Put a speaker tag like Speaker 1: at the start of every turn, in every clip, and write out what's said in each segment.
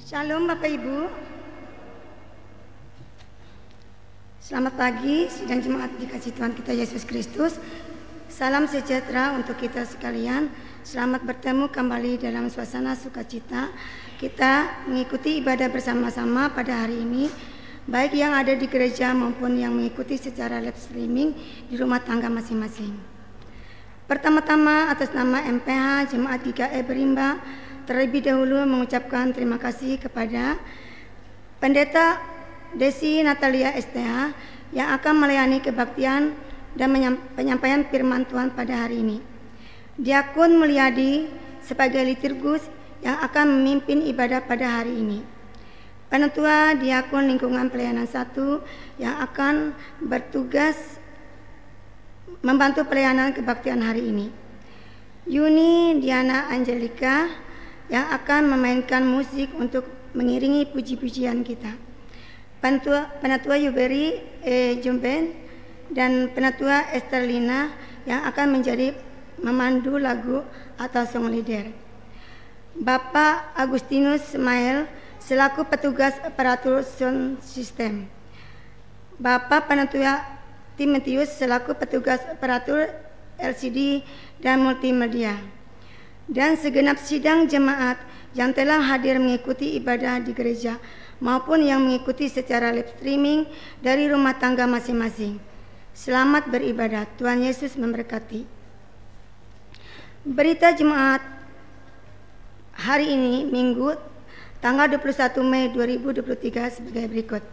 Speaker 1: Shalom Bapak Ibu. Selamat pagi sidang jemaat dikasih Tuhan kita Yesus Kristus. Salam sejahtera untuk kita sekalian. Selamat bertemu kembali dalam suasana sukacita. Kita mengikuti ibadah bersama-sama pada hari ini, baik yang ada di gereja maupun yang mengikuti secara live streaming di rumah tangga masing-masing. Pertama-tama atas nama MPH Jemaat GKI Berimba, terlebih dahulu mengucapkan terima kasih kepada Pendeta Desi Natalia STH yang akan melayani kebaktian dan penyampaian firman Tuhan pada hari ini. Diakun Mulyadi sebagai liturgus yang akan memimpin ibadah pada hari ini. Penatua Diakun Lingkungan Pelayanan 1 yang akan bertugas membantu pelayanan kebaktian hari ini. Yuni Diana Angelika yang akan memainkan musik untuk mengiringi puji-pujian kita. Penatua Yuberi Jumben dan Penatua Esterlina yang akan menjadi memandu lagu atau song leader. Bapak Agustinus Smail selaku petugas aparatur sound system. Bapak Penatua Timotius selaku petugas aparatur LCD dan multimedia. Dan segenap sidang jemaat yang telah hadir mengikuti ibadah di gereja maupun yang mengikuti secara live streaming dari rumah tangga masing-masing. Selamat beribadah, Tuhan Yesus memberkati. Berita jemaat hari ini Minggu tanggal 21 Mei 2023 sebagai berikut.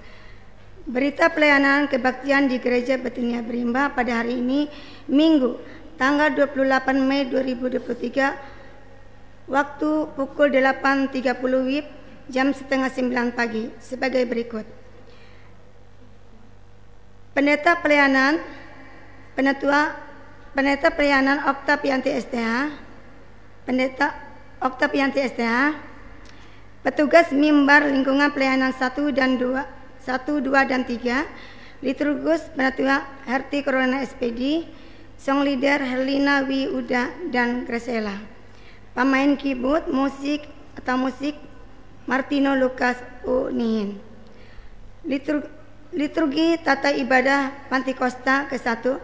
Speaker 1: Berita pelayanan kebaktian di Gereja Betunia Berimba pada hari ini Minggu tanggal 28 Mei 2023 waktu pukul 8.30 WIB jam setengah 9 pagi sebagai berikut. Pendeta pelayanan Oktavianti STH, Pendeta Oktavianti STH, petugas mimbar lingkungan pelayanan 1, 2 dan 3, liturgus Penatua Herti Corona SPD, song leader Herlina Wi Uda dan Graciela. Pemain keyboard musik Martino Lukas Unihin. Liturgi tata ibadah Pantikosta ke-1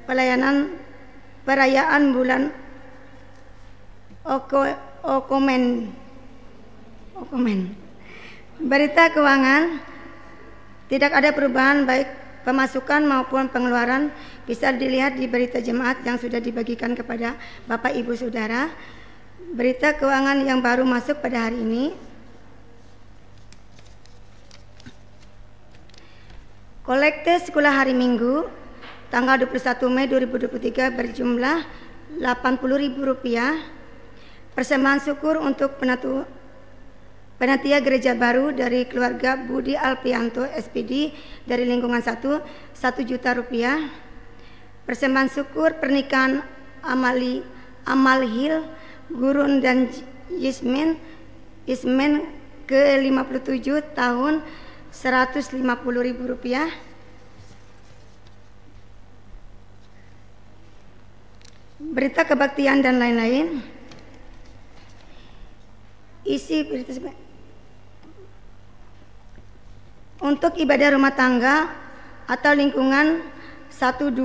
Speaker 1: pelayanan perayaan bulan Okomen. Berita keuangan tidak ada perubahan baik pemasukan maupun pengeluaran bisa dilihat di berita jemaat yang sudah dibagikan kepada Bapak Ibu Saudara. Berita keuangan yang baru masuk pada hari ini. Kolekte sekolah hari Minggu tanggal 21 Mei 2023 berjumlah Rp80.000. Persembahan syukur untuk Panitia Gereja Baru dari keluarga Budi Alpianto SPD dari lingkungan 1 Rp1 juta. Persembahan syukur pernikahan Amalhil Gurun dan Ismen ke-57 tahun Rp150.000. Berita kebaktian dan lain-lain. Isi berita untuk ibadah rumah tangga atau lingkungan 1-2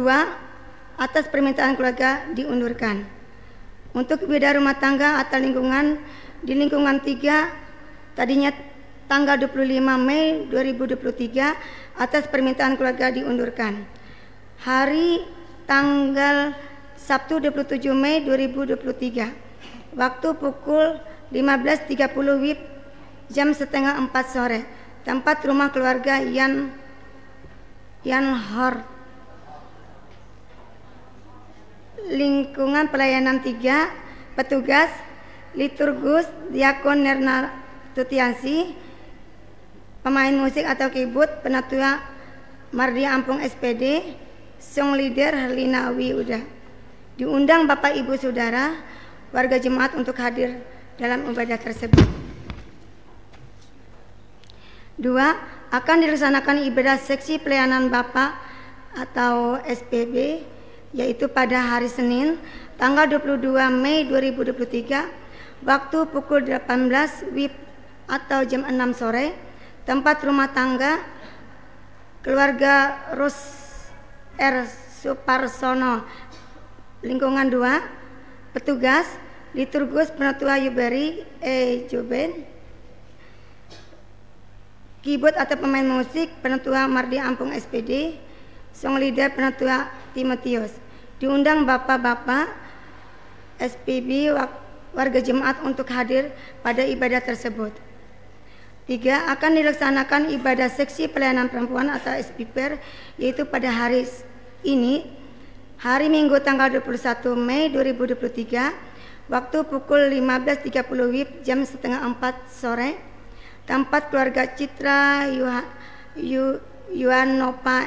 Speaker 1: atas permintaan keluarga diundurkan. Untuk ibadah rumah tangga atau lingkungan di lingkungan 3 tadinya tanggal 25 Mei 2023 atas permintaan keluarga diundurkan. Hari tanggal Sabtu 27 Mei 2023 waktu pukul 15.30 WIB jam setengah 4 sore, tempat rumah keluarga Yan Hor, lingkungan pelayanan 3, petugas liturgus Diakon Nerna Tutiansi, pemain musik atau keyboard Penatua Mardia Ampung SPD, song leader Herlina Wi Uda. Diundang Bapak Ibu Saudara warga jemaat untuk hadir dalam ibadah tersebut. 2. Akan dilaksanakan ibadah seksi pelayanan Bapak atau SPB yaitu pada hari Senin tanggal 22 Mei 2023 waktu pukul 18 WIB atau jam 6 sore. Tempat rumah tangga keluarga Rus R. Suparsono, lingkungan 2. Petugas liturgus Penatua Yuberi E. Joben. Keyboard atau pemain musik Penatua Mardi Ampung SPD. Song leader Penatua Timotius. Diundang bapak-bapak SPB warga jemaat untuk hadir pada ibadah tersebut. 3. Akan dilaksanakan ibadah seksi pelayanan perempuan atau SPPR, yaitu pada hari ini, hari Minggu tanggal 21 Mei 2023, waktu pukul 15.30 WIB jam setengah 4 sore. Tempat keluarga Citra Yuanopa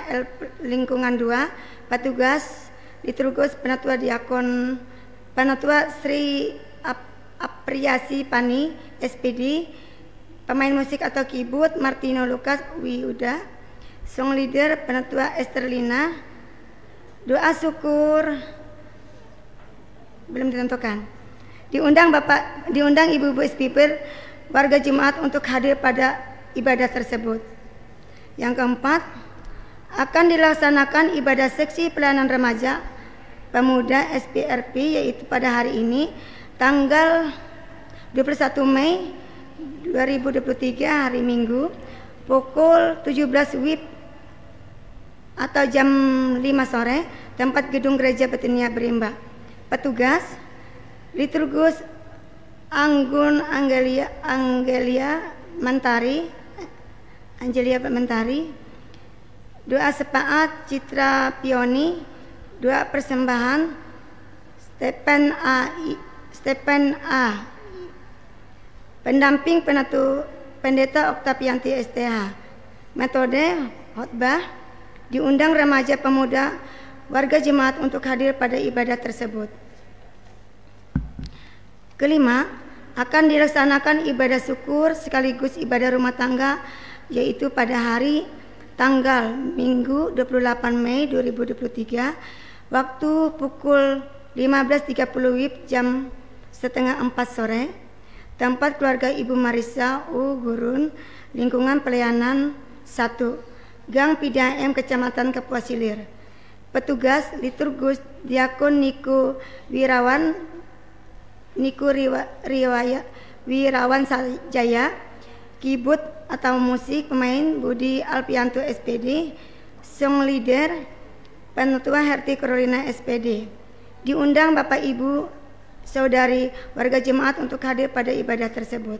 Speaker 1: lingkungan 2. Petugas liturgus Penatua Diakon Penatua Sri Apriasi Pani SPD. Pemain musik atau keyboard Martino Lukas Wiyuda. Song leader Penatua Esterlina. Doa syukur belum ditentukan. Diundang ibu-ibu SPPR warga jemaat untuk hadir pada ibadah tersebut. Yang keempat, akan dilaksanakan ibadah seksi pelayanan remaja pemuda SPRP, yaitu pada hari ini tanggal 21 Mei 2023 hari Minggu pukul 17 WIB atau jam 5 sore, tempat gedung Gereja Betania Berimba. Petugas liturgus Anggun Angelia Mentari. Doa sepaat Citra Pioni. Doa persembahan Stephen A. Pendamping Pendeta Oktavianti STH. Metode khotbah. Diundang remaja pemuda warga jemaat untuk hadir pada ibadah tersebut. Kelima, akan dilaksanakan ibadah syukur sekaligus ibadah rumah tangga, yaitu pada hari tanggal Minggu 28 Mei 2023 waktu pukul 15.30 WIB jam setengah 4 sore. Tempat keluarga Ibu Marisa U. Gurun, lingkungan pelayanan 1, Gang PDAM Kecamatan Kapuas Silir. Petugas liturgus Diakon Niku Wirawan Jaya. Keyboard atau musik pemain Budi Alpianto SPD. Song leader Penatua Herti Carolina SPD. Diundang Bapak Ibu Saudari warga jemaat untuk hadir pada ibadah tersebut.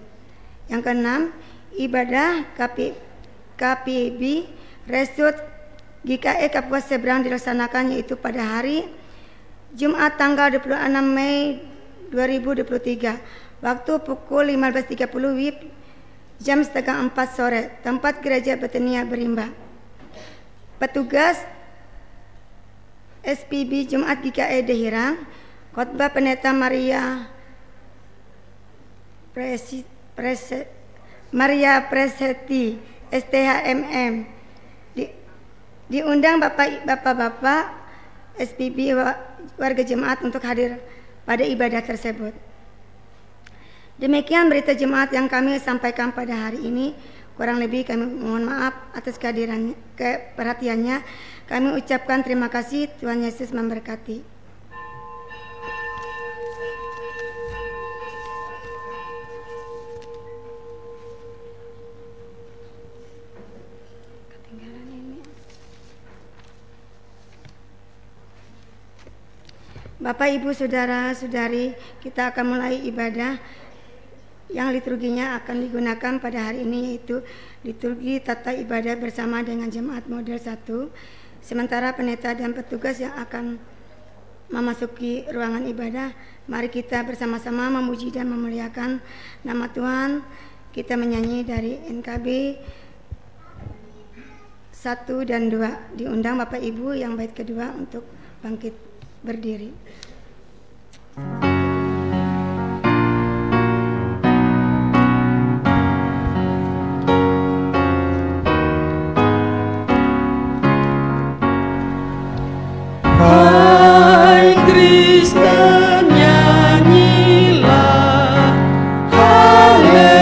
Speaker 1: Yang keenam, ibadah KPB Resut GKE Kapuas Seberang dilaksanakan, yaitu pada hari Jumat tanggal 26 Mei 2023 waktu pukul 15.30 WIB jam setengah 4 sore, tempat Gereja Betania Berimba. Petugas SPB Jemaat GKE Dehirang. Khotbah Pendeta Maria Preseti STHMM. Diundang bapak-bapak SPB warga jemaat untuk hadir pada ibadah tersebut. Demikian berita jemaat yang kami sampaikan pada hari ini. Kurang lebih kami mohon maaf atas perhatiannya. Kami ucapkan terima kasih. Tuhan Yesus memberkati. Bapak, Ibu, Saudara-saudari, kita akan mulai ibadah yang liturginya akan digunakan pada hari ini, yaitu liturgi tata ibadah bersama dengan jemaat model 1. Sementara pendeta dan petugas yang akan memasuki ruangan ibadah, mari kita bersama-sama memuji dan memuliakan nama Tuhan. Kita menyanyi dari NKB 1 dan 2. Diundang Bapak Ibu yang bait kedua untuk bangkit berdiri.
Speaker 2: Hai Kristen, nyanyilah haleluya.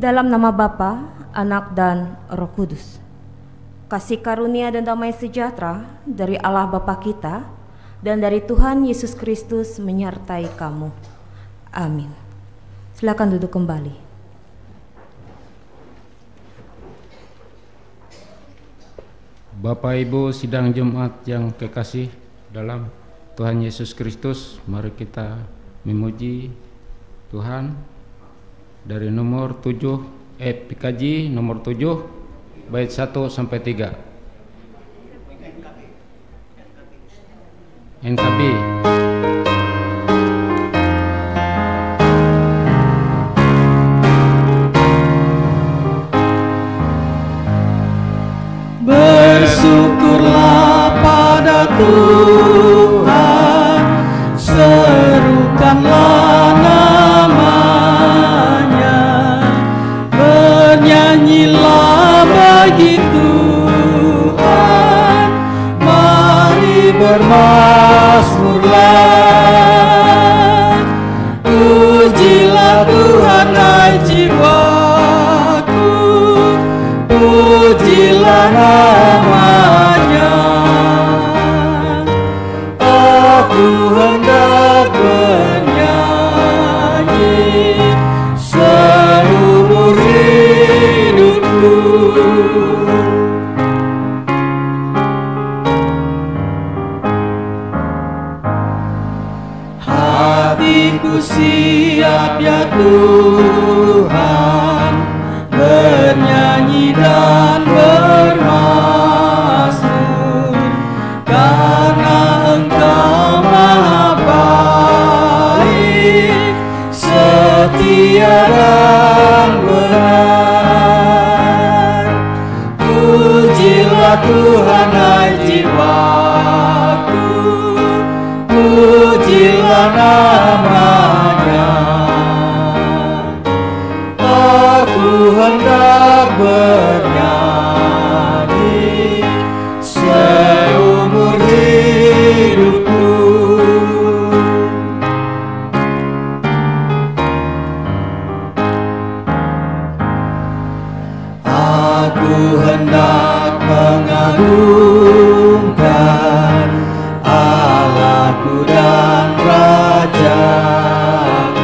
Speaker 2: Dalam nama Bapa, Anak, dan Roh Kudus. Kasih karunia dan damai sejahtera dari Allah Bapa kita dan dari Tuhan Yesus Kristus menyertai kamu. Amin. Silakan duduk kembali.
Speaker 3: Bapak Ibu sidang Jumat yang kekasih dalam Tuhan Yesus Kristus, mari kita memuji Tuhan. Dari nomor 7 PKJ nomor 7 bait 1 sampai 3. NKB.
Speaker 4: Bersyukurlah pada Tuhan, serukanlah namanya, bernyanyilah bagi Tuhan, mari bermazmurlah. Pujilah Tuhan hai jiwaku, pujilah namanya. Aku hendak bernyanyi seumur hidupku. Hatiku siap ya Tuhan, bernyanyi dan bermazmur, karena Engkau maha baik, setia dan benar. Pujilah Tuhan hai jiwaku, pujilah namanya. Aku hendak bernyanyi seumur hidupku. Aku hendak mengagungkan Allahku dan Rajaku,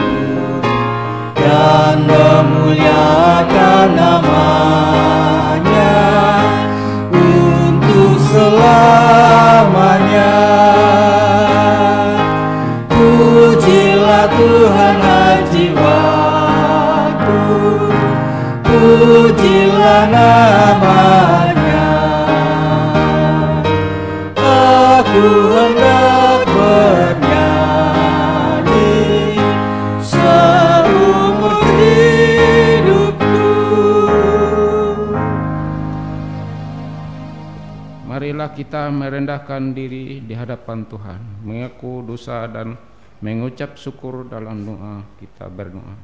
Speaker 4: dan memuliakan namanya untuk selamanya. Pujilah Tuhan hai jiwaku, pujilah namanya. Aku hendak bernyanyi seumur hidupku.
Speaker 3: Marilah kita merendahkan diri di hadapan Tuhan, mengaku dosa dan mengucap syukur dalam doa. Kita berdoa.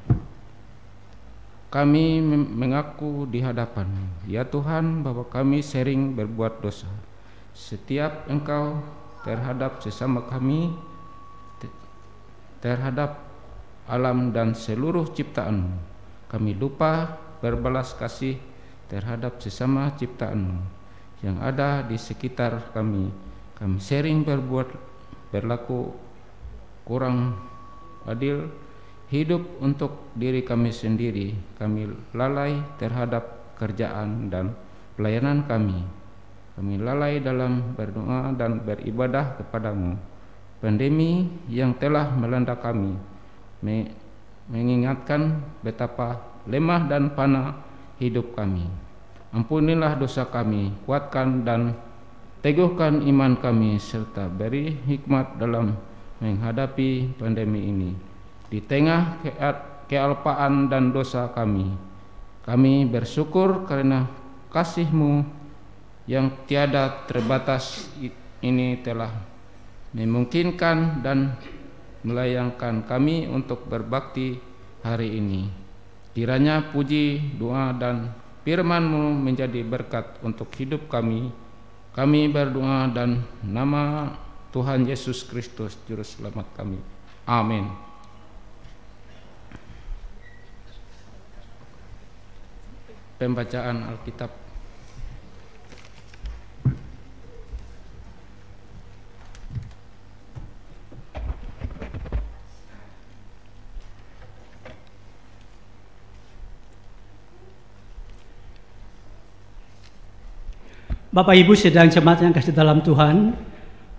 Speaker 3: Kami mengaku di hadapan-Mu, ya Tuhan, bahwa kami sering berbuat dosa. Setiap Engkau terhadap sesama kami, terhadap alam dan seluruh ciptaan-Mu. Kami lupa berbalas kasih terhadap sesama ciptaan-Mu yang ada di sekitar kami. Kami sering berlaku kurang adil, hidup untuk diri kami sendiri. Kami lalai terhadap kerjaan dan pelayanan kami. Kami lalai dalam berdoa dan beribadah kepadamu. Pandemi yang telah melanda kami mengingatkan betapa lemah dan fana hidup kami. Ampunilah dosa kami, kuatkan dan teguhkan iman kami, serta beri hikmat dalam menghadapi pandemi ini. Di tengah kealpaan dan dosa kami bersyukur karena kasih-Mu yang tiada terbatas ini telah memungkinkan dan melayangkan kami untuk berbakti hari ini. Kiranya puji, doa, dan firman-Mu menjadi berkat untuk hidup kami. Kami berdoa dan nama Tuhan Yesus Kristus Juru Selamat kami. Amin. pembacaan Alkitab.
Speaker 5: Bapak Ibu sedang jemaat yang kasih dalam Tuhan,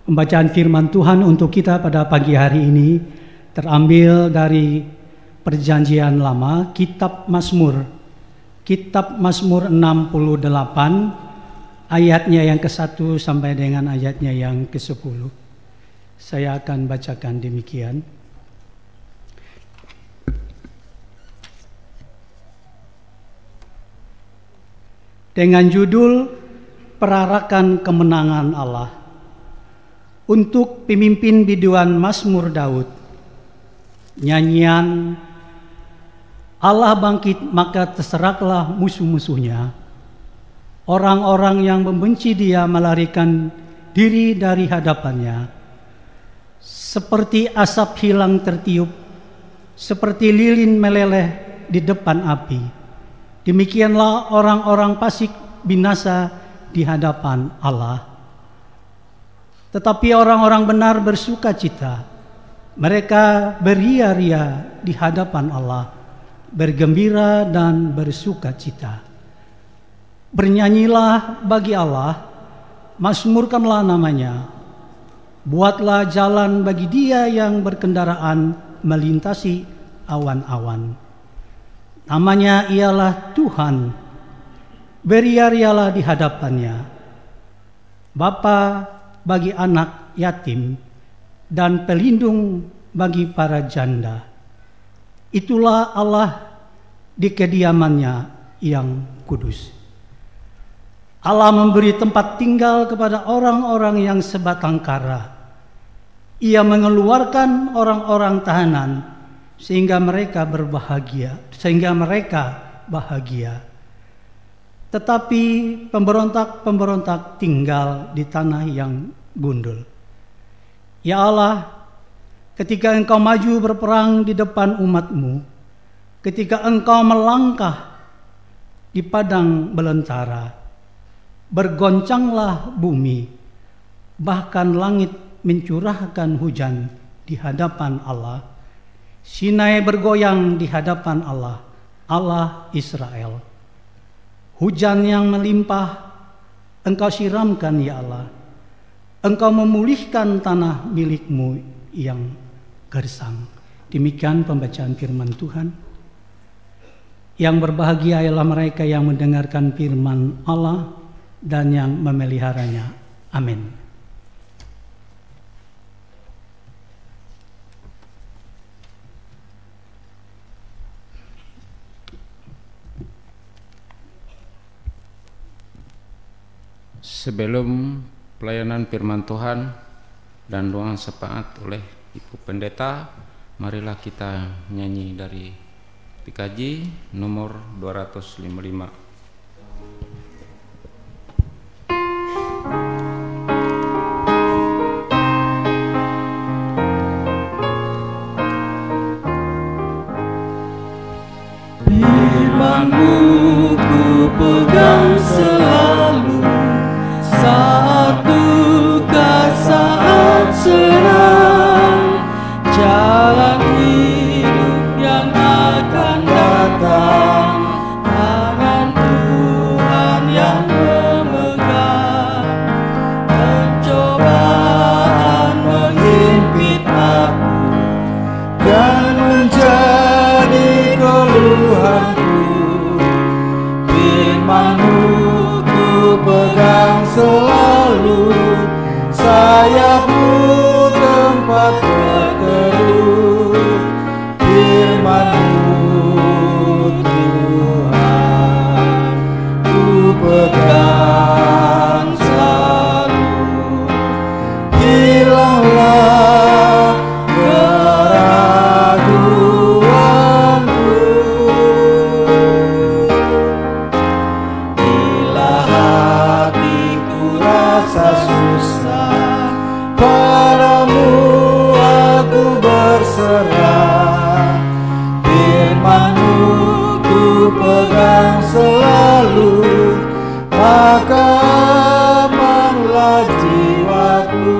Speaker 5: pembacaan firman Tuhan untuk kita pada pagi hari ini terambil dari Perjanjian Lama, Kitab Mazmur 68 ayatnya yang ke-1 sampai dengan ayatnya yang ke-10. Saya akan bacakan demikian. Dengan judul Perarakan Kemenangan Allah, untuk pemimpin biduan Mazmur Daud. Nyanyian, Allah bangkit maka terseraklah musuh-musuhnya. Orang-orang yang membenci dia melarikan diri dari hadapannya. Seperti asap hilang tertiup, seperti lilin meleleh di depan api. Demikianlah orang-orang fasik binasa di hadapan Allah. Tetapi orang-orang benar bersuka cita. Mereka beria-ria di hadapan Allah, bergembira dan bersuka cita. Bernyanyilah bagi Allah, mazmurkanlah namanya. Buatlah jalan bagi dia yang berkendaraan melintasi awan-awan. Namanya ialah Tuhan. Beria-rialah di hadapannya. Bapa bagi anak yatim dan pelindung bagi para janda. Itulah Allah di kediamannya yang kudus. Allah memberi tempat tinggal kepada orang-orang yang sebatang kara. Ia mengeluarkan orang-orang tahanan sehingga mereka bahagia. Tetapi pemberontak-pemberontak tinggal di tanah yang gundul. Ya Allah, ketika Engkau maju berperang di depan umat-Mu, ketika Engkau melangkah di padang belantara, bergoncanglah bumi, bahkan langit mencurahkan hujan di hadapan Allah. Sinai bergoyang di hadapan Allah, Allah Israel. Hujan yang melimpah Engkau siramkan ya Allah. Engkau memulihkan tanah milik-Mu yang gersang. Demikian pembacaan firman Tuhan. Yang berbahagia ialah mereka yang mendengarkan firman Allah dan yang memeliharanya. Amin.
Speaker 3: Sebelum pelayanan firman Tuhan dan doa syafaat oleh Ibu Pendeta, marilah kita nyanyi dari PKJ nomor 255.
Speaker 4: Firman-Mu ku pegang selalu, saat duka, saat senang, jalan hidup yang akan datang, tangan jiwaku.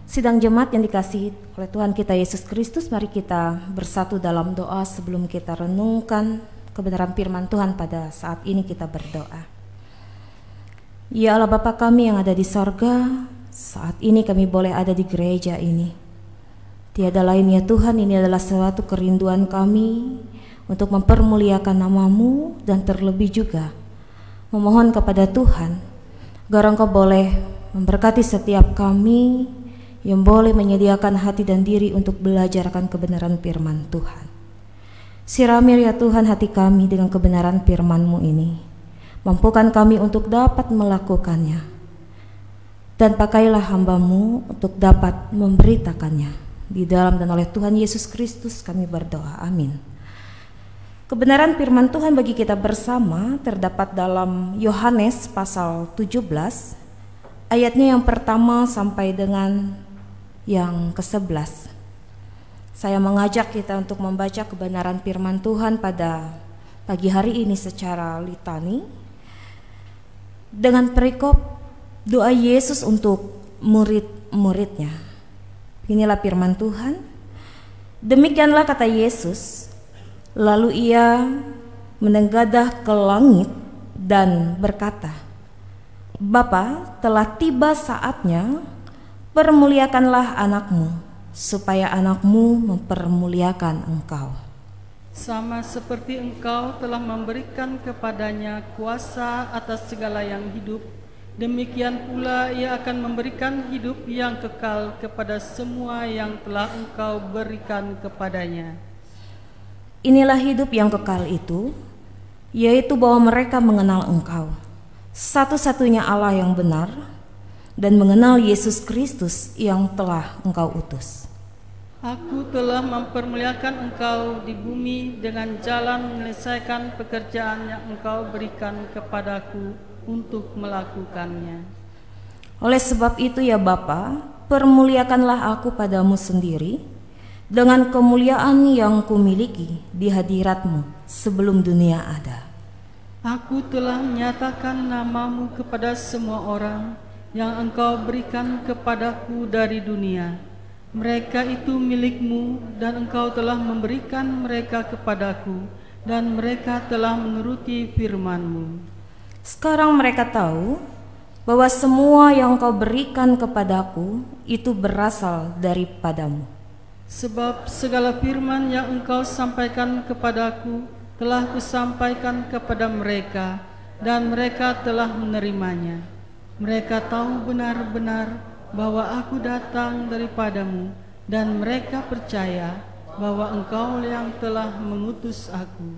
Speaker 2: Sidang jemaat yang dikasihi oleh Tuhan kita Yesus Kristus, mari kita bersatu dalam doa sebelum kita renungkan kebenaran firman Tuhan pada saat ini. Kita berdoa. Ya Allah Bapa kami yang ada di sorga, saat ini kami boleh ada di gereja ini. Tiada lain ya Tuhan, ini adalah suatu kerinduan kami untuk mempermuliakan nama-Mu, dan terlebih juga memohon kepada Tuhan agar Engkau boleh memberkati setiap kami yang boleh menyediakan hati dan diri untuk belajar akan kebenaran firman Tuhan. Sirami ya Tuhan hati kami dengan kebenaran firman-Mu ini. Mampukan kami untuk dapat melakukannya. Dan pakailah hamba-Mu untuk dapat memberitakannya. Di dalam dan oleh Tuhan Yesus Kristus kami berdoa. Amin. Kebenaran firman Tuhan bagi kita bersama terdapat dalam Yohanes pasal 17, ayatnya yang pertama sampai dengan yang ke-11. Saya mengajak kita untuk membaca kebenaran firman Tuhan pada pagi hari ini secara litani dengan perikop doa Yesus untuk murid-muridnya. Inilah firman Tuhan. Demikianlah kata Yesus, lalu ia menengadah ke langit dan berkata, Bapa, telah tiba saatnya, permuliakanlah anakmu, supaya anakmu mempermuliakan engkau.
Speaker 4: Sama seperti engkau telah memberikan kepadanya kuasa atas segala yang hidup, demikian pula ia akan memberikan hidup yang kekal kepada semua yang telah engkau berikan kepadanya.
Speaker 2: Inilah hidup yang kekal itu, yaitu bahwa mereka mengenal engkau, satu-satunya Allah yang benar, dan mengenal Yesus Kristus yang telah engkau utus.
Speaker 4: Aku telah mempermuliakan engkau di bumi dengan jalan menyelesaikan pekerjaan yang engkau berikan kepadaku untuk melakukannya.
Speaker 2: Oleh sebab itu ya Bapa, permuliakanlah aku padamu sendiri dengan kemuliaan yang kumiliki di hadirat-Mu sebelum dunia ada.
Speaker 4: Aku telah menyatakan namamu kepada semua orang yang engkau berikan kepadaku dari dunia. Mereka itu milikmu, dan engkau telah memberikan mereka kepadaku, dan mereka telah menuruti firman-Mu.
Speaker 2: Sekarang mereka tahu bahwa semua yang engkau berikan kepadaku itu berasal daripadamu.
Speaker 4: Sebab segala firman yang engkau sampaikan kepadaku telah kusampaikan kepada mereka, dan mereka telah menerimanya. Mereka tahu benar-benar bahwa aku datang daripadamu, dan mereka percaya bahwa engkau yang telah mengutus aku.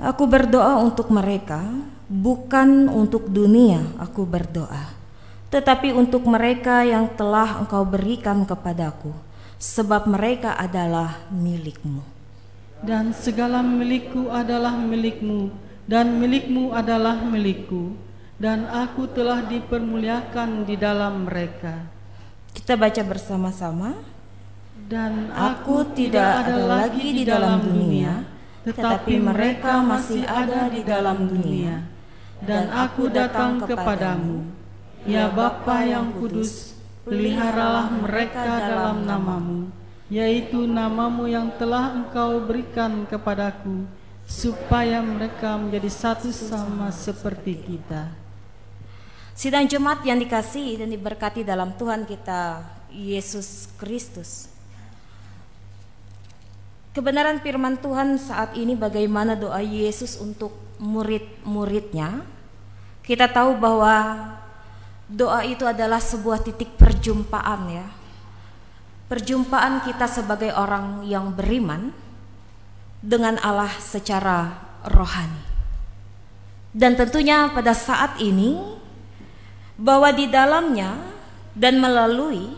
Speaker 2: Aku berdoa untuk mereka, bukan untuk dunia aku berdoa, tetapi untuk mereka yang telah engkau berikan kepadaku, sebab mereka adalah milik-Mu.
Speaker 4: Dan segala milikku adalah milik-Mu, dan milik-Mu adalah milikku, dan aku telah dipermuliakan di dalam mereka.
Speaker 2: Kita baca bersama-sama.
Speaker 4: Dan
Speaker 2: Aku tidak ada lagi di dalam dunia, tetapi mereka masih ada di dalam dunia.
Speaker 4: Dan aku datang kepadamu. Ya Bapa yang kudus, peliharalah mereka dalam namamu, yaitu namamu yang telah engkau berikan kepadaku, supaya mereka menjadi satu sama seperti kita.
Speaker 2: Sidang jemaat yang dikasihi dan diberkati dalam Tuhan kita Yesus Kristus. Kebenaran firman Tuhan saat ini bagaimana doa Yesus untuk murid-muridnya. Kita tahu bahwa doa itu adalah sebuah titik perjumpaan ya. Perjumpaan kita sebagai orang yang beriman dengan Allah secara rohani. Dan tentunya pada saat ini bahwa di dalamnya dan melalui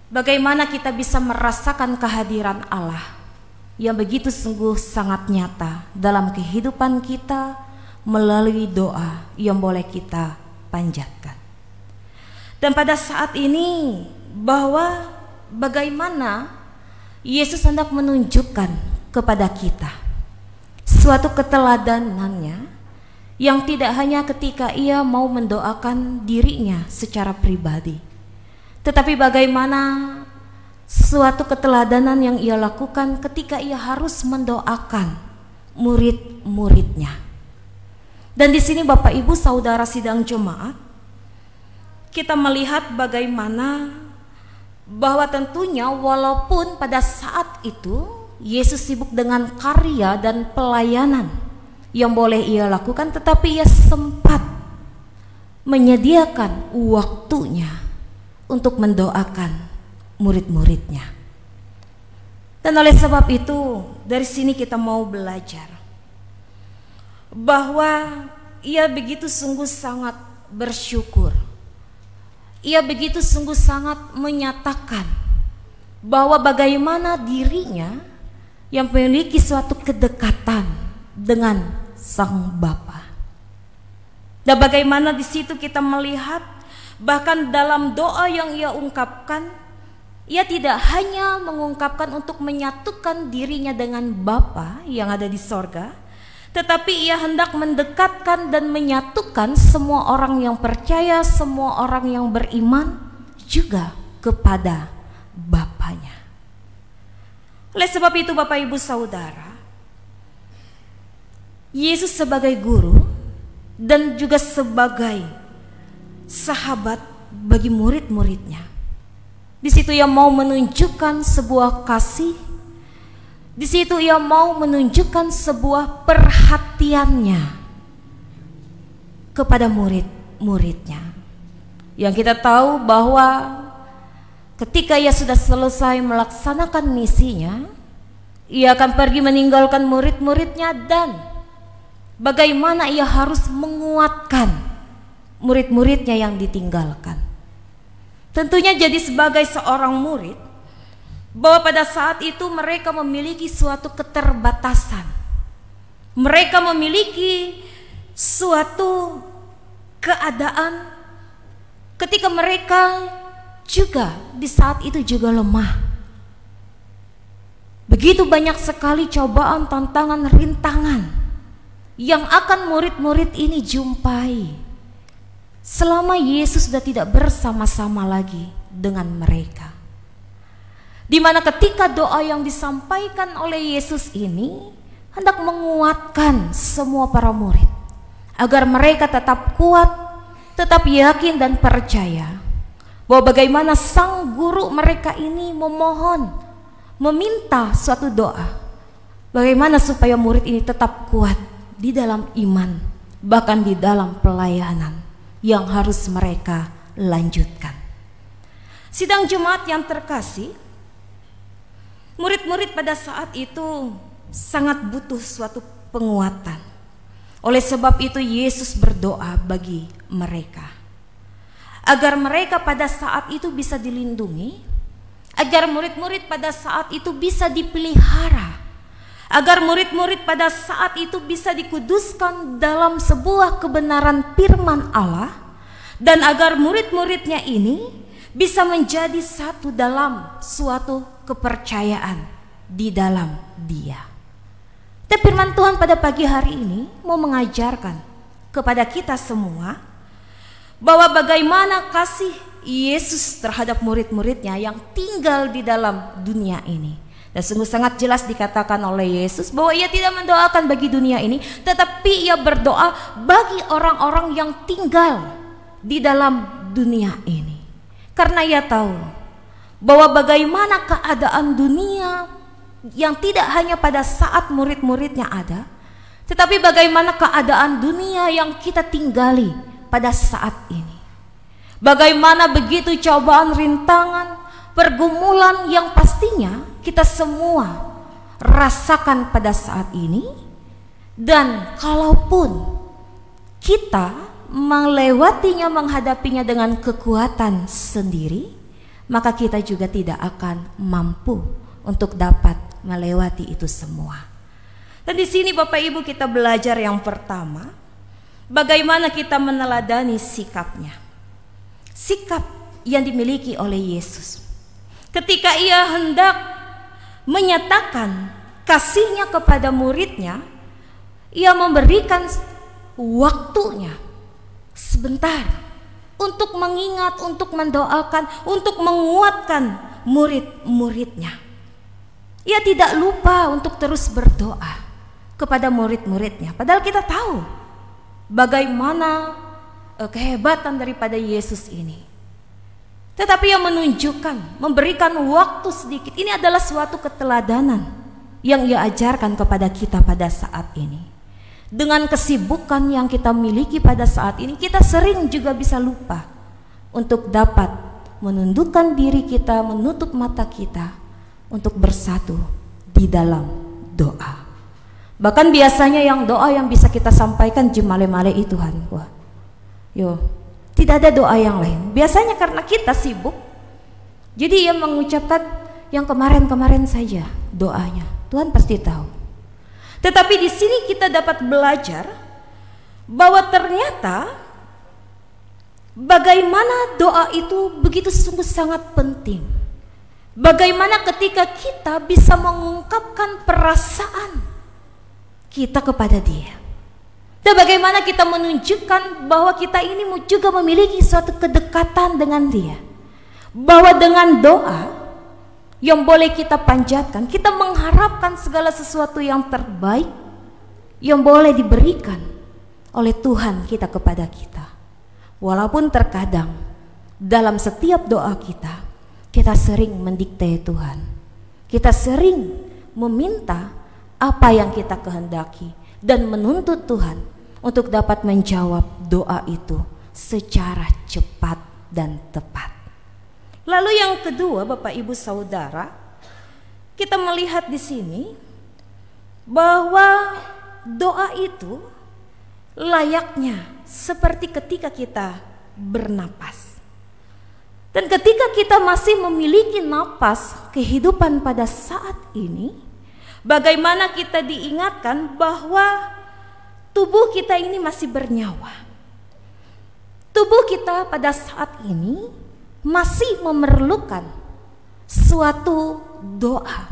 Speaker 2: bagaimana kita bisa merasakan kehadiran Allah yang begitu sungguh sangat nyata dalam kehidupan kita melalui doa yang boleh kita panjatkan. Dan pada saat ini bahwa bagaimana Yesus hendak menunjukkan kepada kita suatu keteladanannya yang tidak hanya ketika ia mau mendoakan dirinya secara pribadi, tetapi bagaimana suatu keteladanan yang ia lakukan ketika ia harus mendoakan murid-muridnya. Dan di sini Bapak Ibu Saudara sidang jemaat, kita melihat bagaimana bahwa tentunya walaupun pada saat itu Yesus sibuk dengan karya dan pelayanan yang boleh ia lakukan, tetapi ia sempat menyediakan waktunya untuk mendoakan murid-muridnya. Dan oleh sebab itu, dari sini kita mau belajar bahwa ia begitu sungguh sangat bersyukur. Ia begitu sungguh sangat menyatakan bahwa bagaimana dirinya yang memiliki suatu kedekatan dengan Sang Bapa. Dan bagaimana di situ kita melihat bahkan dalam doa yang ia ungkapkan, ia tidak hanya mengungkapkan untuk menyatukan dirinya dengan Bapa yang ada di sorga, tetapi ia hendak mendekatkan dan menyatukan semua orang yang percaya, semua orang yang beriman juga kepada Bapanya. Oleh sebab itu Bapak Ibu Saudara, Yesus sebagai guru dan juga sebagai sahabat bagi murid-muridnya, di situ ia mau menunjukkan sebuah kasih. Di situ ia mau menunjukkan sebuah perhatiannya kepada murid-muridnya. Yang kita tahu bahwa ketika ia sudah selesai melaksanakan misinya, ia akan pergi meninggalkan murid-muridnya, dan bagaimana ia harus menguatkan murid-muridnya yang ditinggalkan. Tentunya jadi sebagai seorang murid, bahwa pada saat itu mereka memiliki suatu keterbatasan. Mereka memiliki suatu keadaan ketika mereka juga di saat itu juga lemah. Begitu banyak sekali cobaan, tantangan, rintangan yang akan murid-murid ini jumpai selama Yesus sudah tidak bersama-sama lagi dengan mereka. Di mana ketika doa yang disampaikan oleh Yesus ini hendak menguatkan semua para murid agar mereka tetap kuat, tetap yakin dan percaya bahwa bagaimana sang guru mereka ini memohon, meminta suatu doa, bagaimana supaya murid ini tetap kuat di dalam iman, bahkan di dalam pelayanan yang harus mereka lanjutkan. Sidang jemaat yang terkasih, murid-murid pada saat itu sangat butuh suatu penguatan. Oleh sebab itu Yesus berdoa bagi mereka agar mereka pada saat itu bisa dilindungi, agar murid-murid pada saat itu bisa dipelihara, agar murid-murid pada saat itu bisa dikuduskan dalam sebuah kebenaran firman Allah, dan agar murid-muridnya ini bisa menjadi satu dalam suatu kepercayaan di dalam Dia. Dan firman Tuhan pada pagi hari ini mau mengajarkan kepada kita semua bahwa bagaimana kasih Yesus terhadap murid-muridnya yang tinggal di dalam dunia ini. Dan sungguh sangat jelas dikatakan oleh Yesus bahwa ia tidak mendoakan bagi dunia ini, tetapi ia berdoa bagi orang-orang yang tinggal di dalam dunia ini. Karena ia tahu bahwa bagaimana keadaan dunia yang tidak hanya pada saat murid-muridnya ada, tetapi bagaimana keadaan dunia yang kita tinggali pada saat ini. Bagaimana begitu cobaan, rintangan, pergumulan yang pastinya kita semua rasakan pada saat ini. Dan kalaupun kita melewatinya, menghadapinya dengan kekuatan sendiri, maka kita juga tidak akan mampu untuk dapat melewati itu semua. Dan di sini Bapak Ibu kita belajar yang pertama, bagaimana kita meneladani sikapnya. Sikap yang dimiliki oleh Yesus ketika ia hendak menyatakan kasihnya kepada muridnya, Ia memberikan waktunya sebentar untuk mengingat, untuk mendoakan, untuk menguatkan murid-muridnya. Ia tidak lupa untuk terus berdoa kepada murid-muridnya. Padahal kita tahu bagaimana kehebatan daripada Yesus ini. Tetapi ia menunjukkan, memberikan waktu sedikit. Ini adalah suatu keteladanan yang ia ajarkan kepada kita pada saat ini. Dengan kesibukan yang kita miliki pada saat ini, kita sering juga bisa lupa untuk dapat menundukkan diri kita, menutup mata kita untuk bersatu di dalam doa. Bahkan biasanya yang doa yang bisa kita sampaikan jemale-male itu Tuhan. Wah, yo, tidak ada doa yang lain. Biasanya karena kita sibuk, jadi ia mengucapkan yang kemarin-kemarin saja doanya. Tuhan pasti tahu. Tetapi di sini kita dapat belajar bahwa ternyata bagaimana doa itu begitu sungguh sangat penting. Bagaimana ketika kita bisa mengungkapkan perasaan kita kepada Dia. Dan bagaimana kita menunjukkan bahwa kita ini juga memiliki suatu kedekatan dengan Dia. Bahwa dengan doa yang boleh kita panjatkan, kita mengharapkan segala sesuatu yang terbaik yang boleh diberikan oleh Tuhan kita kepada kita. Walaupun terkadang dalam setiap doa kita sering mendikte Tuhan. Kita sering meminta apa yang kita kehendaki dan menuntut Tuhan untuk dapat menjawab doa itu secara cepat dan tepat. Lalu yang kedua, Bapak Ibu Saudara, kita melihat di sini bahwa doa itu layaknya seperti ketika kita bernapas. Dan ketika kita masih memiliki napas kehidupan pada saat ini, bagaimana kita diingatkan bahwa tubuh kita ini masih bernyawa. Tubuh kita pada saat ini masih memerlukan suatu doa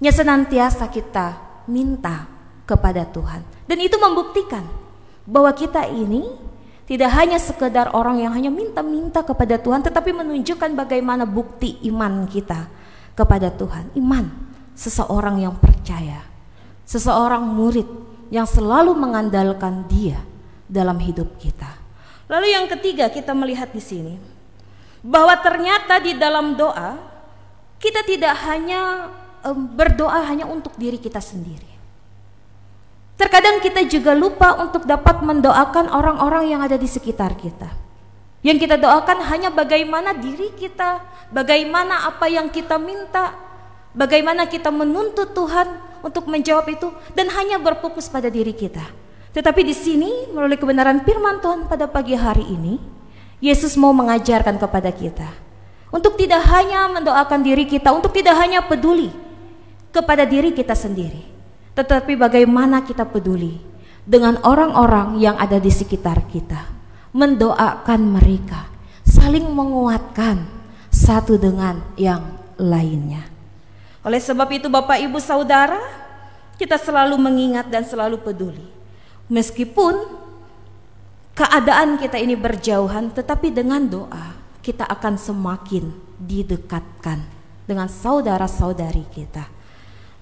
Speaker 2: yang senantiasa kita minta kepada Tuhan. Dan itu membuktikan bahwa kita ini tidak hanya sekedar orang yang hanya minta-minta kepada Tuhan, tetapi menunjukkan bagaimana bukti iman kita kepada Tuhan. Iman seseorang yang percaya, seseorang murid yang selalu mengandalkan Dia dalam hidup kita. Lalu yang ketiga, kita melihat di sini bahwa ternyata di dalam doa kita tidak hanya berdoa hanya untuk diri kita sendiri. Terkadang kita juga lupa untuk dapat mendoakan orang-orang yang ada di sekitar kita. Yang kita doakan hanya bagaimana diri kita, bagaimana apa yang kita minta, bagaimana kita menuntut Tuhan untuk menjawab itu, dan hanya berfokus pada diri kita. Tetapi di sini melalui kebenaran firman Tuhan pada pagi hari ini, Yesus mau mengajarkan kepada kita untuk tidak hanya mendoakan diri kita, untuk tidak hanya peduli kepada diri kita sendiri, tetapi bagaimana kita peduli dengan orang-orang yang ada di sekitar kita, mendoakan mereka, saling menguatkan satu dengan yang lainnya. Oleh sebab itu Bapak Ibu Saudara, kita selalu mengingat dan selalu peduli. Meskipun keadaan kita ini berjauhan, tetapi dengan doa kita akan semakin didekatkan dengan saudara-saudari kita.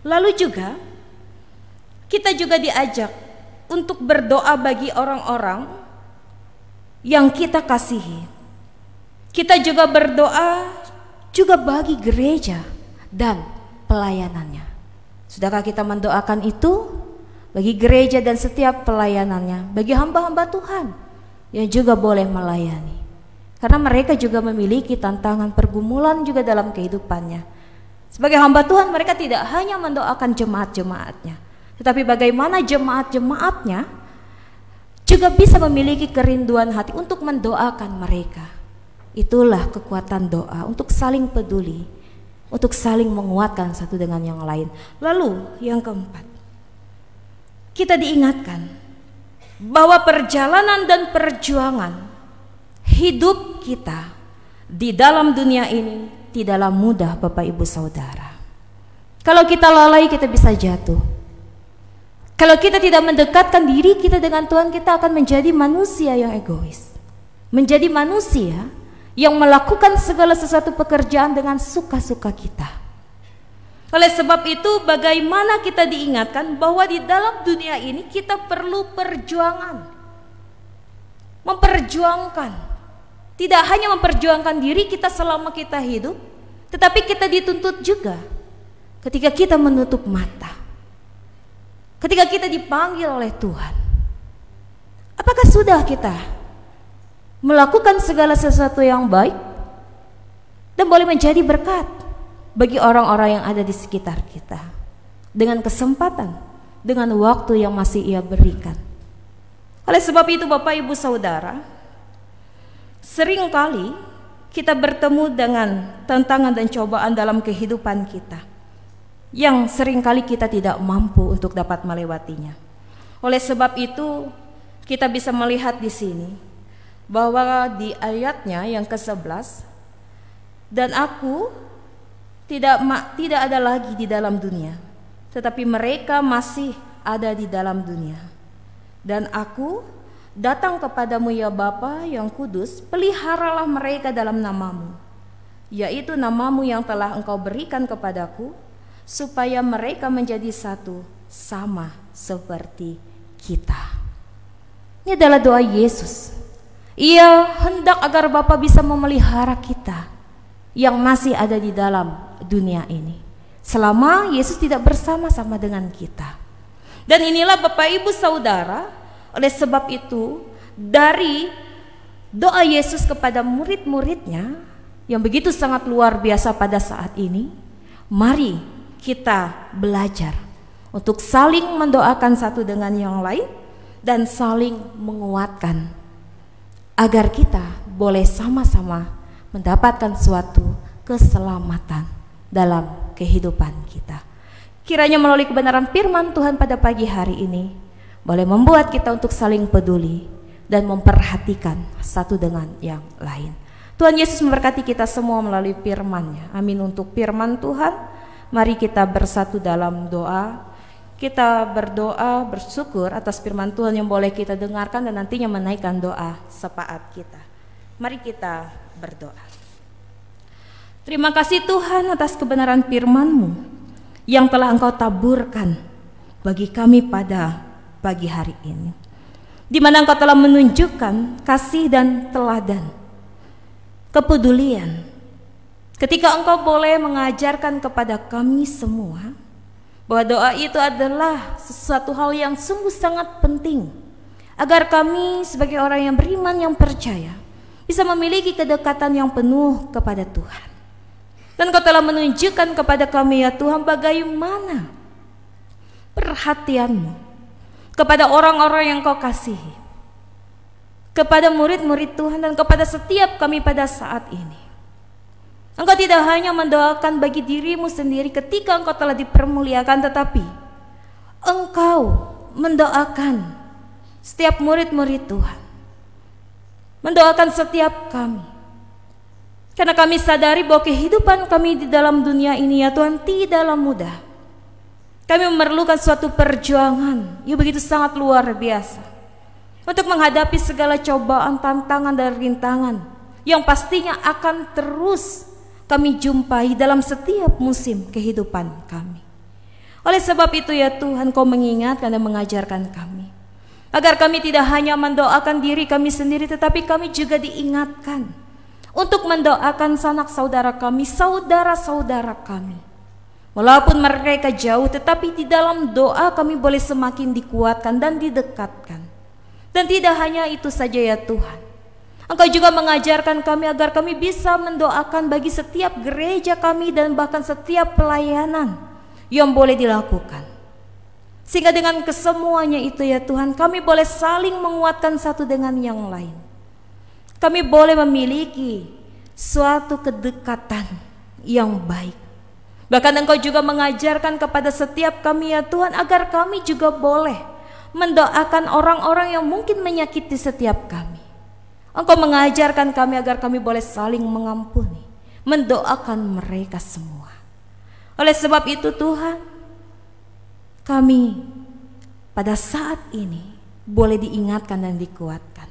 Speaker 2: Lalu juga kita juga diajak untuk berdoa bagi orang-orang yang kita kasihi. Kita juga berdoa juga bagi gereja dan pelayanannya. Sudahkah kita mendoakan itu bagi gereja dan setiap pelayanannya, bagi hamba-hamba Tuhan yang juga boleh melayani, karena mereka juga memiliki tantangan pergumulan juga dalam kehidupannya. Sebagai hamba Tuhan, mereka tidak hanya mendoakan jemaat-jemaatnya, tetapi bagaimana jemaat-jemaatnya juga bisa memiliki kerinduan hati untuk mendoakan mereka. Itulah kekuatan doa, untuk saling peduli, untuk saling menguatkan satu dengan yang lain. Lalu yang keempat, kita diingatkan bahwa perjalanan dan perjuangan hidup kita di dalam dunia ini tidaklah mudah, Bapak Ibu Saudara. Kalau kita lalai, kita bisa jatuh. Kalau kita tidak mendekatkan diri kita dengan Tuhan, kita akan menjadi manusia yang egois, menjadi manusia yang melakukan segala sesuatu pekerjaan dengan suka-suka kita. Oleh sebab itu, bagaimana kita diingatkan bahwa di dalam dunia ini kita perlu perjuangan, memperjuangkan, tidak hanya memperjuangkan diri kita selama kita hidup, tetapi kita dituntut juga ketika kita menutup mata, ketika kita dipanggil oleh Tuhan. Apakah sudah kita melakukan segala sesuatu yang baik dan boleh menjadi berkat bagi orang-orang yang ada di sekitar kita dengan kesempatan, dengan waktu yang masih Ia berikan? Oleh sebab itu Bapak Ibu Saudara, seringkali kita bertemu dengan tantangan dan cobaan dalam kehidupan kita yang seringkali kita tidak mampu untuk dapat melewatinya. Oleh sebab itu kita bisa melihat di sini bahwa di ayatnya yang ke-11, dan aku tidak ada lagi di dalam dunia, tetapi mereka masih ada di dalam dunia. Dan aku datang kepadamu ya Bapa yang kudus, peliharalah mereka dalam namamu, yaitu namamu yang telah engkau berikan kepadaku, supaya mereka menjadi satu sama seperti kita. Ini adalah doa Yesus. Ia hendak agar Bapa bisa memelihara kita yang masih ada di dalam dunia ini selama Yesus tidak bersama-sama dengan kita. Dan inilah Bapak Ibu Saudara, oleh sebab itu dari doa Yesus kepada murid-muridnya yang begitu sangat luar biasa pada saat ini, mari kita belajar untuk saling mendoakan satu dengan yang lain dan saling menguatkan agar kita boleh sama-sama mendapatkan suatu keselamatan dalam kehidupan kita. Kiranya melalui kebenaran firman Tuhan pada pagi hari ini boleh membuat kita untuk saling peduli dan memperhatikan satu dengan yang lain. Tuhan Yesus memberkati kita semua melalui firman-Nya. Amin. Untuk firman Tuhan, mari kita bersatu dalam doa. Kita berdoa bersyukur atas firman Tuhan yang boleh kita dengarkan dan nantinya menaikkan doa syafaat kita. Mari kita berdoa. Terima kasih Tuhan atas kebenaran firman-Mu yang telah Engkau taburkan bagi kami pada pagi hari ini, di mana Engkau telah menunjukkan kasih dan teladan, kepedulian, ketika Engkau boleh mengajarkan kepada kami semua bahwa doa itu adalah sesuatu hal yang sungguh sangat penting agar kami sebagai orang yang beriman, yang percaya, bisa memiliki kedekatan yang penuh kepada Tuhan. Dan Engkau telah menunjukkan kepada kami ya Tuhan bagaimana perhatian-Mu kepada orang-orang yang Kau kasihi, kepada murid-murid Tuhan dan kepada setiap kami pada saat ini. Engkau tidak hanya mendoakan bagi diri-Mu sendiri ketika Engkau telah dipermuliakan, tetapi Engkau mendoakan setiap murid-murid Tuhan, mendoakan setiap kami, karena kami sadari bahwa kehidupan kami di dalam dunia ini ya Tuhan tidaklah mudah. Kami memerlukan suatu perjuangan yang begitu sangat luar biasa untuk menghadapi segala cobaan, tantangan dan rintangan yang pastinya akan terus kami jumpai dalam setiap musim kehidupan kami. Oleh sebab itu ya Tuhan, Kau mengingatkan dan mengajarkan kami agar kami tidak hanya mendoakan diri kami sendiri, tetapi kami juga diingatkan untuk mendoakan sanak saudara kami, saudara-saudara kami. Walaupun mereka jauh, tetapi di dalam doa kami boleh semakin dikuatkan dan didekatkan. Dan tidak hanya itu saja ya Tuhan, Engkau juga mengajarkan kami agar kami bisa mendoakan bagi setiap gereja kami dan bahkan setiap pelayanan yang boleh dilakukan. Sehingga dengan kesemuanya itu ya Tuhan, kami boleh saling menguatkan satu dengan yang lain. Kami boleh memiliki suatu kedekatan yang baik. Bahkan Engkau juga mengajarkan kepada setiap kami ya Tuhan agar kami juga boleh mendoakan orang-orang yang mungkin menyakiti setiap kami. Engkau mengajarkan kami agar kami boleh saling mengampuni, mendoakan mereka semua. Oleh sebab itu Tuhan, kami pada saat ini boleh diingatkan dan dikuatkan.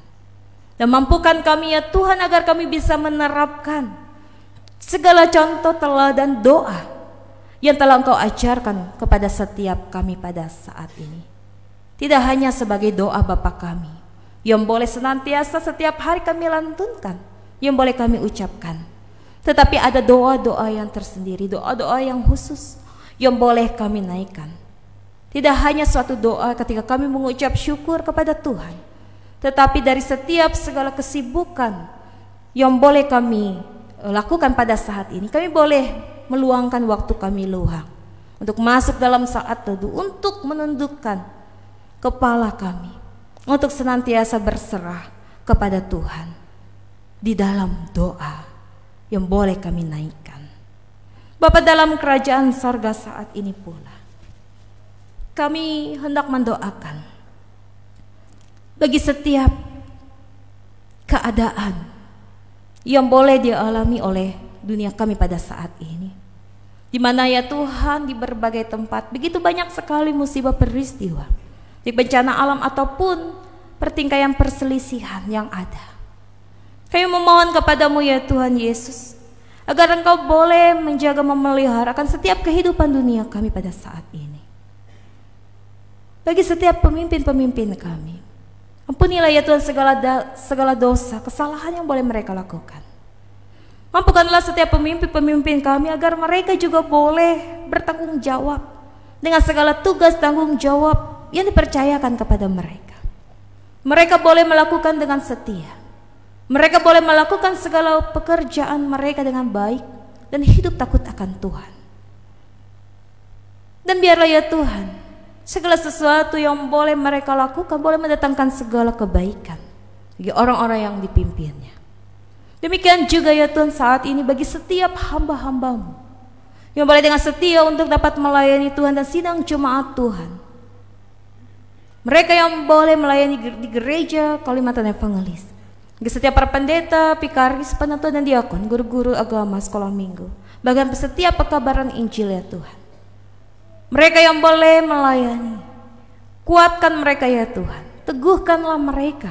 Speaker 2: Dan mampukan kami ya Tuhan agar kami bisa menerapkan segala contoh teladan doa yang telah Engkau ajarkan kepada setiap kami pada saat ini. Tidak hanya sebagai doa Bapa kami yang boleh senantiasa setiap hari kami lantunkan, yang boleh kami ucapkan, tetapi ada doa-doa yang tersendiri, doa-doa yang khusus yang boleh kami naikkan. Tidak hanya suatu doa ketika kami mengucap syukur kepada Tuhan, tetapi dari setiap segala kesibukan yang boleh kami lakukan pada saat ini, kami boleh meluangkan waktu kami luang untuk masuk dalam saat teduh, untuk menundukkan kepala kami, untuk senantiasa berserah kepada Tuhan di dalam doa yang boleh kami naikkan. Bapa dalam kerajaan sorga, saat ini pula kami hendak mendoakan bagi setiap keadaan yang boleh dialami oleh dunia kami pada saat ini, di mana ya Tuhan di berbagai tempat begitu banyak sekali musibah peristiwa, di bencana alam ataupun pertingkaian perselisihan yang ada. Kami memohon kepadamu ya Tuhan Yesus, agar Engkau boleh menjaga memelihara akan setiap kehidupan dunia kami pada saat ini. Bagi setiap pemimpin-pemimpin kami, ampunilah ya Tuhan segala dosa, kesalahan yang boleh mereka lakukan. Mampukanlah setiap pemimpin-pemimpin kami agar mereka juga boleh bertanggung jawab dengan segala tugas tanggung jawab yang dipercayakan kepada mereka. Mereka boleh melakukan dengan setia. Mereka boleh melakukan segala pekerjaan mereka dengan baik dan hidup takut akan Tuhan. Dan biarlah ya Tuhan, segala sesuatu yang boleh mereka lakukan boleh mendatangkan segala kebaikan bagi orang-orang yang dipimpinnya. Demikian juga ya Tuhan saat ini bagi setiap hamba-hamba-Mu yang boleh dengan setia untuk dapat melayani Tuhan dan sidang jemaat Tuhan. Mereka yang boleh melayani di gereja Kalimantan Evangelis, bagi setiap para pendeta, pikaris, penatua dan diakon, guru-guru agama, sekolah minggu, bahkan setiap pekabaran Injil ya Tuhan. Mereka yang boleh melayani, kuatkan mereka ya Tuhan, teguhkanlah mereka.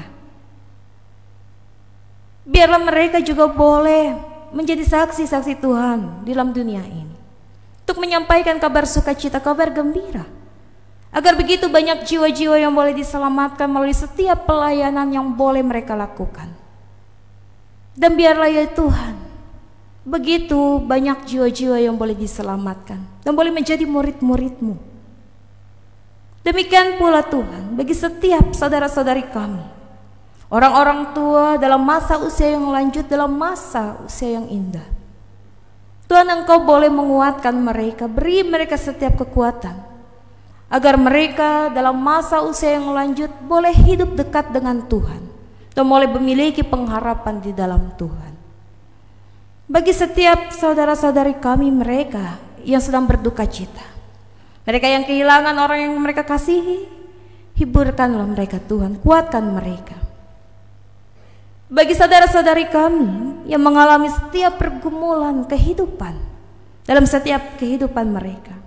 Speaker 2: Biarlah mereka juga boleh menjadi saksi-saksi Tuhan di dalam dunia ini, untuk menyampaikan kabar sukacita, kabar gembira, agar begitu banyak jiwa-jiwa yang boleh diselamatkan melalui setiap pelayanan yang boleh mereka lakukan. Dan biarlah ya Tuhan, begitu banyak jiwa-jiwa yang boleh diselamatkan dan boleh menjadi murid-murid-Mu. Demikian pula Tuhan bagi setiap saudara-saudari kami, orang-orang tua dalam masa usia yang lanjut, dalam masa usia yang indah. Tuhan, Engkau boleh menguatkan mereka, beri mereka setiap kekuatan, agar mereka dalam masa usia yang lanjut boleh hidup dekat dengan Tuhan dan boleh memiliki pengharapan di dalam Tuhan. Bagi setiap saudara-saudari kami, mereka yang sedang berduka cita, mereka yang kehilangan orang yang mereka kasihi, hiburkanlah mereka Tuhan, kuatkan mereka. Bagi saudara-saudari kami yang mengalami setiap pergumulan kehidupan dalam setiap kehidupan mereka,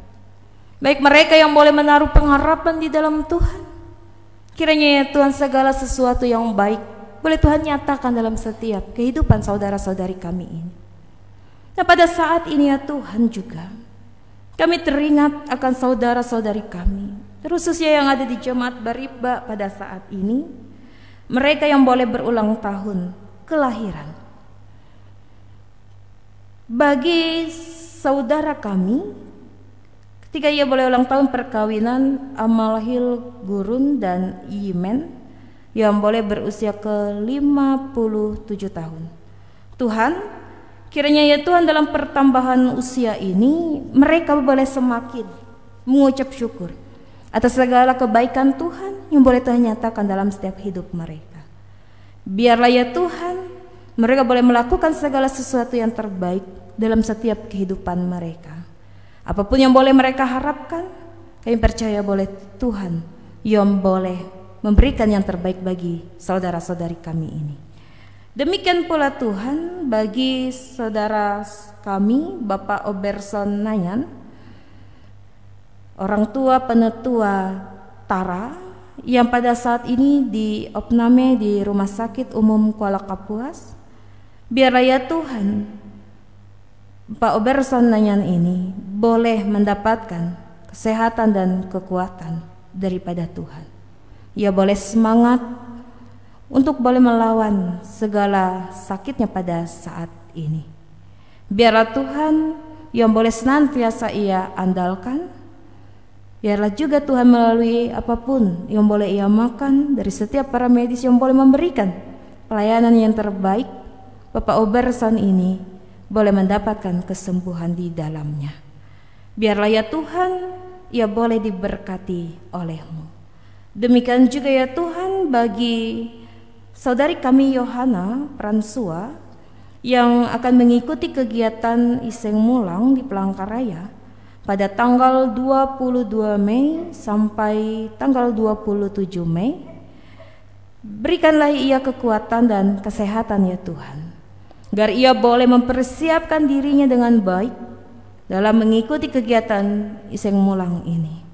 Speaker 2: baik mereka yang boleh menaruh pengharapan di dalam Tuhan, kiranya ya Tuhan segala sesuatu yang baik boleh Tuhan nyatakan dalam setiap kehidupan saudara-saudari kami ini. Nah pada saat ini ya Tuhan juga kami teringat akan saudara-saudari kami, khususnya yang ada di Jemaat Bariba pada saat ini, mereka yang boleh berulang tahun kelahiran. Bagi saudara kami, ketika ia boleh ulang tahun perkawinan Amalhil Gurun dan Yimen yang boleh berusia ke 57 tahun. Tuhan, kiranya ya Tuhan dalam pertambahan usia ini mereka boleh semakin mengucap syukur atas segala kebaikan Tuhan yang boleh Tuhan nyatakan dalam setiap hidup mereka. Biarlah ya Tuhan mereka boleh melakukan segala sesuatu yang terbaik dalam setiap kehidupan mereka. Apapun yang boleh mereka harapkan, kami percaya boleh Tuhan yang boleh memberikan yang terbaik bagi saudara-saudari kami ini. Demikian pula Tuhan bagi saudara kami, Bapak Oberson Nayan, orang tua penetua Tara yang pada saat ini diopname di Rumah Sakit Umum Kuala Kapuas. Biarlah ya Tuhan, Pak Oberson Nanyan ini boleh mendapatkan kesehatan dan kekuatan daripada Tuhan. Ia boleh semangat untuk boleh melawan segala sakitnya pada saat ini. Biarlah Tuhan yang boleh senantiasa ia andalkan. Biarlah juga Tuhan melalui apapun yang boleh ia makan dari setiap para medis yang boleh memberikan pelayanan yang terbaik, Bapak Oberson ini boleh mendapatkan kesembuhan di dalamnya. Biarlah ya Tuhan, ia boleh diberkati oleh-Mu. Demikian juga ya Tuhan bagi saudari kami Yohana Pransua yang akan mengikuti kegiatan Iseng Mulang di Palangkaraya pada tanggal 22 Mei sampai tanggal 27 Mei. Berikanlah ia kekuatan dan kesehatan ya Tuhan, agar ia boleh mempersiapkan dirinya dengan baik dalam mengikuti kegiatan Iseng Mulang ini.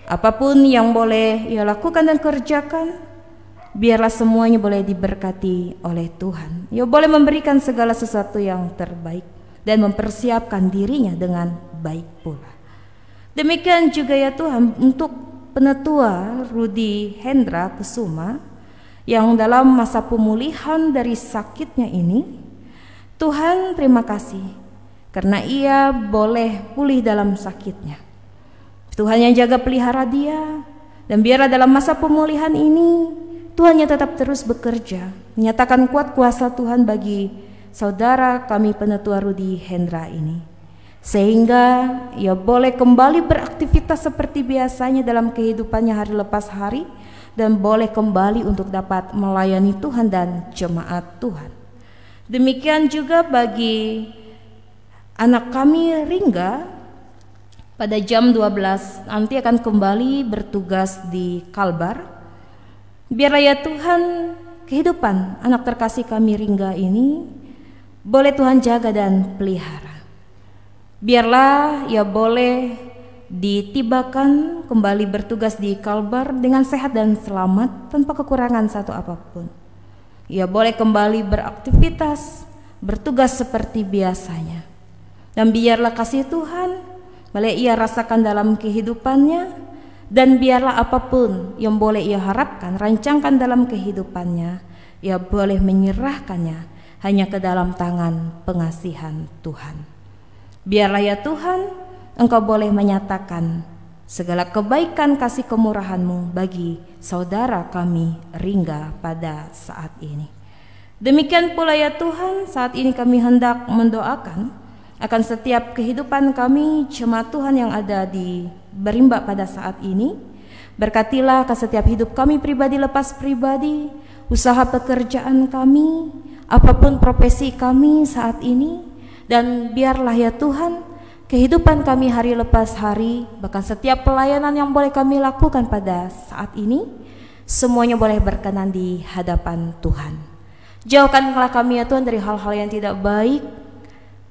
Speaker 2: Apapun yang boleh ia lakukan dan kerjakan, biarlah semuanya boleh diberkati oleh Tuhan. Ia boleh memberikan segala sesuatu yang terbaik dan mempersiapkan dirinya dengan baik pula. Demikian juga ya Tuhan untuk Penetua Rudi Hendra Kusuma yang dalam masa pemulihan dari sakitnya ini. Tuhan, terima kasih karena ia boleh pulih dalam sakitnya. Tuhan yang jaga pelihara dia, dan biarlah dalam masa pemulihan ini Tuhan yang tetap terus bekerja, menyatakan kuat kuasa Tuhan bagi saudara kami Penetua Rudi Hendra ini, sehingga ia boleh kembali beraktivitas seperti biasanya dalam kehidupannya hari lepas hari, dan boleh kembali untuk dapat melayani Tuhan dan jemaat Tuhan. Demikian juga bagi anak kami Ringga, pada jam 12 nanti akan kembali bertugas di Kalbar. Biarlah ya Tuhan kehidupan anak terkasih kami Ringga ini boleh Tuhan jaga dan pelihara. Biarlah ia boleh ditibakan kembali bertugas di Kalbar dengan sehat dan selamat tanpa kekurangan satu apapun. Ia boleh kembali beraktivitas, bertugas seperti biasanya. Dan biarlah kasih Tuhan boleh ia rasakan dalam kehidupannya, dan biarlah apapun yang boleh ia harapkan, rancangkan dalam kehidupannya, ia boleh menyerahkannya hanya ke dalam tangan pengasihan Tuhan. Biarlah ya Tuhan, Engkau boleh menyatakan segala kebaikan kasih kemurahan-Mu bagi saudara kami Ringga pada saat ini. Demikian pula ya Tuhan, saat ini kami hendak mendoakan akan setiap kehidupan kami jemaat Tuhan yang ada di Berimba pada saat ini. Berkatilah ke setiap hidup kami pribadi lepas pribadi, usaha pekerjaan kami, apapun profesi kami saat ini. Dan biarlah ya Tuhan kehidupan kami hari lepas hari, bahkan setiap pelayanan yang boleh kami lakukan pada saat ini, semuanya boleh berkenan di hadapan Tuhan. Jauhkanlah kami ya Tuhan dari hal-hal yang tidak baik.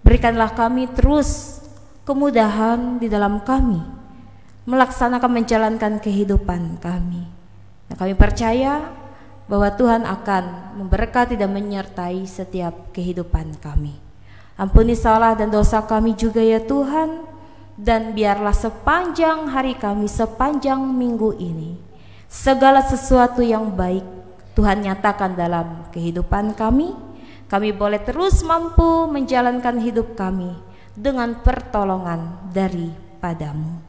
Speaker 2: Berikanlah kami terus kemudahan di dalam kami melaksanakan menjalankan kehidupan kami. Nah, kami percaya bahwa Tuhan akan memberkati dan menyertai setiap kehidupan kami. Ampuni salah dan dosa kami juga ya Tuhan, dan biarlah sepanjang hari kami, sepanjang minggu ini, segala sesuatu yang baik Tuhan nyatakan dalam kehidupan kami. Kami boleh terus mampu menjalankan hidup kami dengan pertolongan daripada-Mu.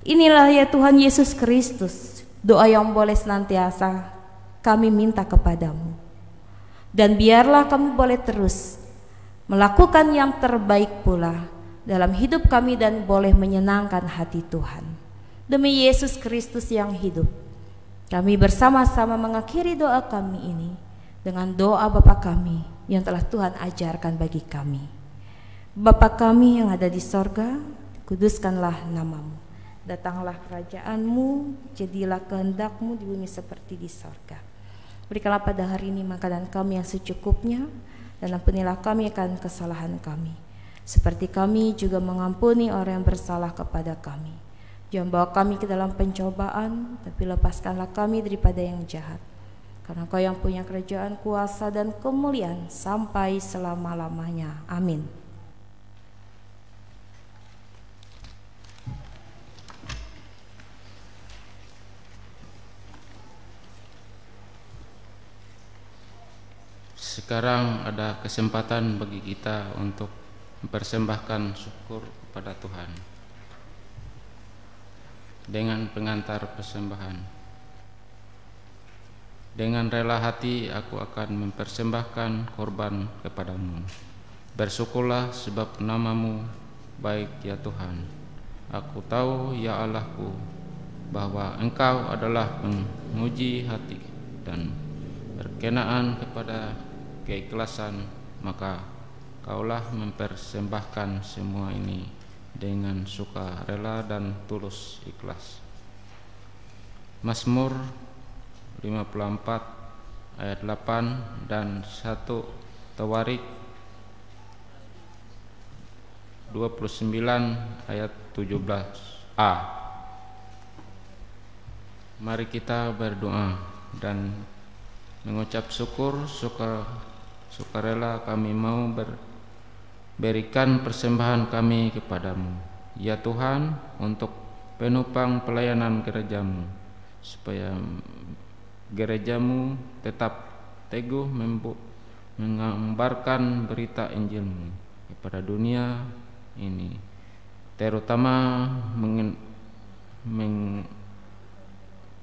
Speaker 2: Inilah ya Tuhan Yesus Kristus, doa yang boleh senantiasa kami minta kepada-Mu. Dan biarlah kami boleh terus melakukan yang terbaik pula dalam hidup kami dan boleh menyenangkan hati Tuhan. Demi Yesus Kristus yang hidup, kami bersama-sama mengakhiri doa kami ini dengan doa Bapa kami yang telah Tuhan ajarkan bagi kami. Bapa kami yang ada di sorga, kuduskanlah nama-Mu. Datanglah kerajaan-Mu, jadilah kehendak-Mu di bumi seperti di sorga. Berikanlah pada hari ini makanan kami yang secukupnya, dan ampunilah kami akan kesalahan kami, seperti kami juga mengampuni orang yang bersalah kepada kami. Jangan bawa kami ke dalam pencobaan, tapi lepaskanlah kami daripada yang jahat. Karena Kau yang punya kerajaan, kuasa, dan kemuliaan sampai selama-lamanya. Amin.
Speaker 3: Sekarang ada kesempatan bagi kita untuk mempersembahkan syukur kepada Tuhan dengan pengantar persembahan. Dengan rela hati aku akan mempersembahkan korban kepadamu. Bersyukurlah sebab nama-Mu baik ya Tuhan. Aku tahu ya Allahku bahwa Engkau adalah penguji hati dan berkenaan kepada keikhlasan, maka Kaulah mempersembahkan semua ini dengan suka rela dan tulus ikhlas. Mazmur 54 ayat 8 dan 1 Tawarik 29 ayat 17a. Mari kita berdoa dan mengucap sukarela kami mau berikan persembahan kami kepadamu, ya Tuhan, untuk penopang pelayanan gereja-Mu, supaya gereja-Mu tetap teguh mengabarkan berita Injil-Mu kepada dunia ini, terutama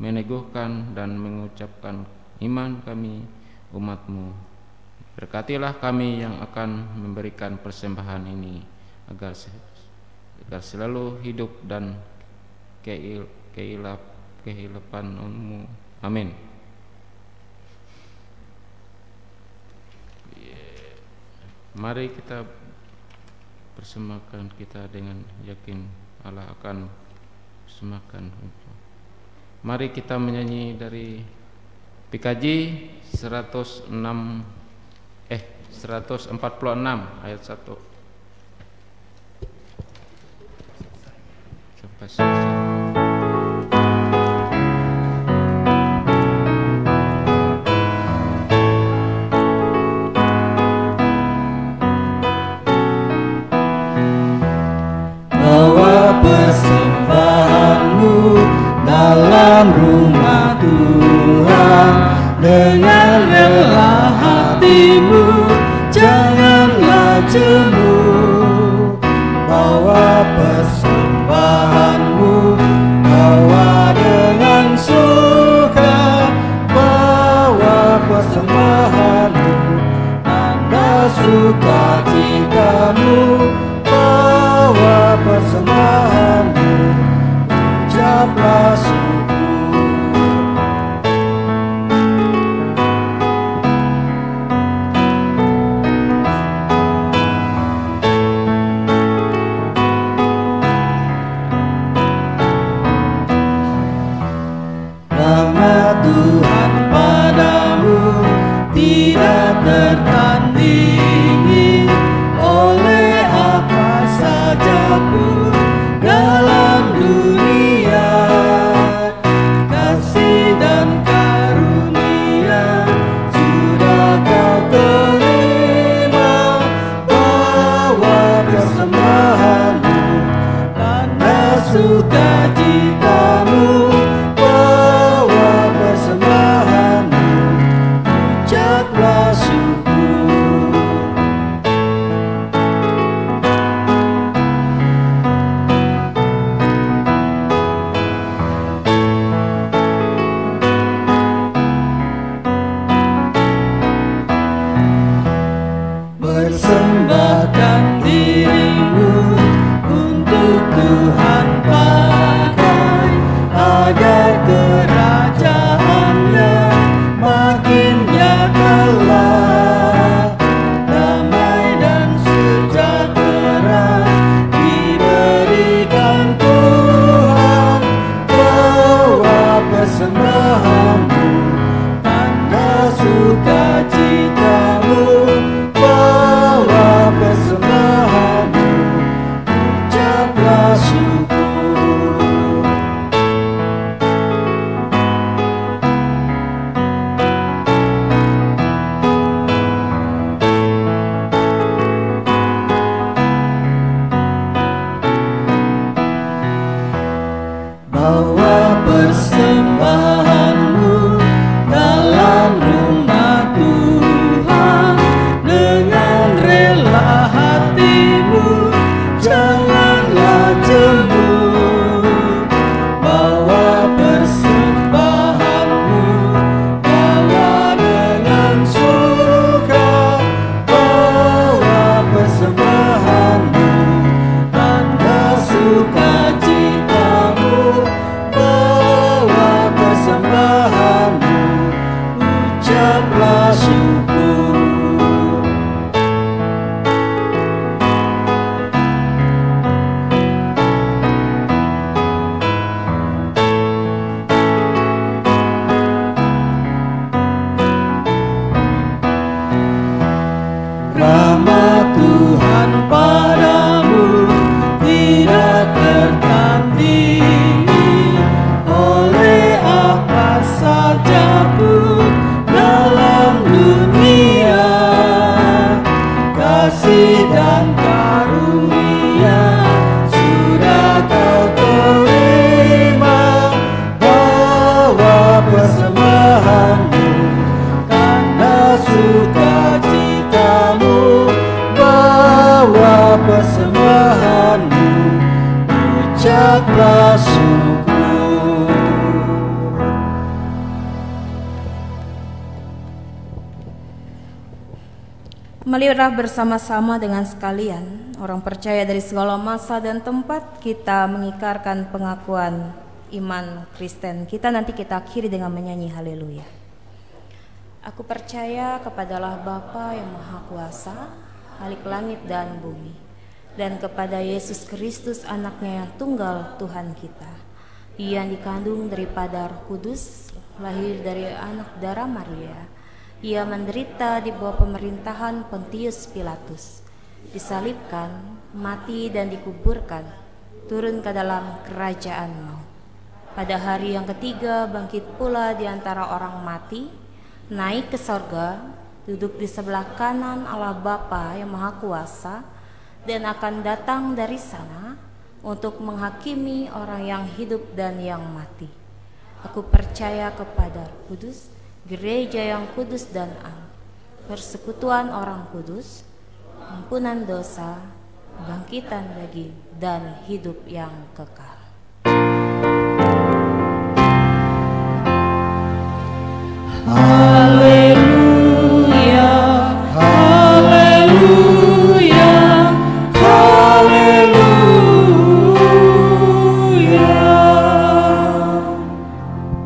Speaker 3: meneguhkan dan mengucapkan iman kami umat-Mu. Berkatilah kami yang akan memberikan persembahan ini agar selalu hidup dan kehidupan-Mu. Amin. Mari kita persembahkan kita dengan yakin Allah akan persembahkan. Mari kita menyanyi dari PKJ 146 ayat 1 sampai selesai.
Speaker 6: Bawa persembahanmu dalam rumah Tuhan dengan rela hatimu, janganlah jemu. Bawa persembahanmu, bawa dengan suka. Bawa persembahanmu, tanda sukacitamu. Bawa persembahanmu, ucaplah syukur. Tuhan padamu tidak tertandingi oleh apa saja pun dalam dunia. Kasih dan karunia sudah kau terima. Bawa persembahanmu, tanda sukacitamu. Persembahanmu, ucaplah syukur. syukur. Rahmat Tuhan padamu tidak tertandingi oleh apa saja pun dalam dunia. Kasih dan karunia sudah kau terima, bawa persembahanmu tanda sukacitamu, bawa persembahanmu, ucaplah syukur.
Speaker 2: Marilah bersama-sama dengan sekalian, orang percaya dari segala masa dan tempat, kita mengikarkan pengakuan iman Kristen kita. Nanti kita akhiri dengan menyanyi haleluya. Aku percaya kepada Allah Bapa yang Maha Kuasa, Khalik langit dan bumi, dan kepada Yesus Kristus anaknya yang tunggal Tuhan kita, yang dikandung daripada Roh Kudus, lahir dari anak darah Maria. Ia menderita di bawah pemerintahan Pontius Pilatus, disalibkan, mati dan dikuburkan, turun ke dalam kerajaan maut. Pada hari yang ketiga bangkit pula di antara orang mati, naik ke sorga, duduk di sebelah kanan Allah Bapa yang Maha Kuasa, dan akan datang dari sana untuk menghakimi orang yang hidup dan yang mati. Aku percaya kepada Roh Kudus, gereja yang kudus dan am, persekutuan orang kudus, ampunan dosa, bangkitan daging, dan hidup yang kekal.
Speaker 6: Haleluya, haleluya, haleluya.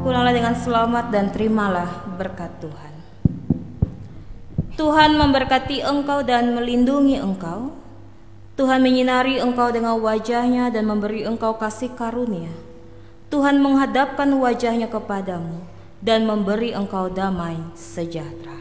Speaker 2: Pulanglah dengan selamat dan terimalah berkat Tuhan. Tuhan memberkati engkau dan melindungi engkau. Tuhan menyinari engkau dengan wajah-Nya dan memberi engkau kasih karunia. Tuhan menghadapkan wajah-Nya kepadamu dan memberi engkau damai sejahtera.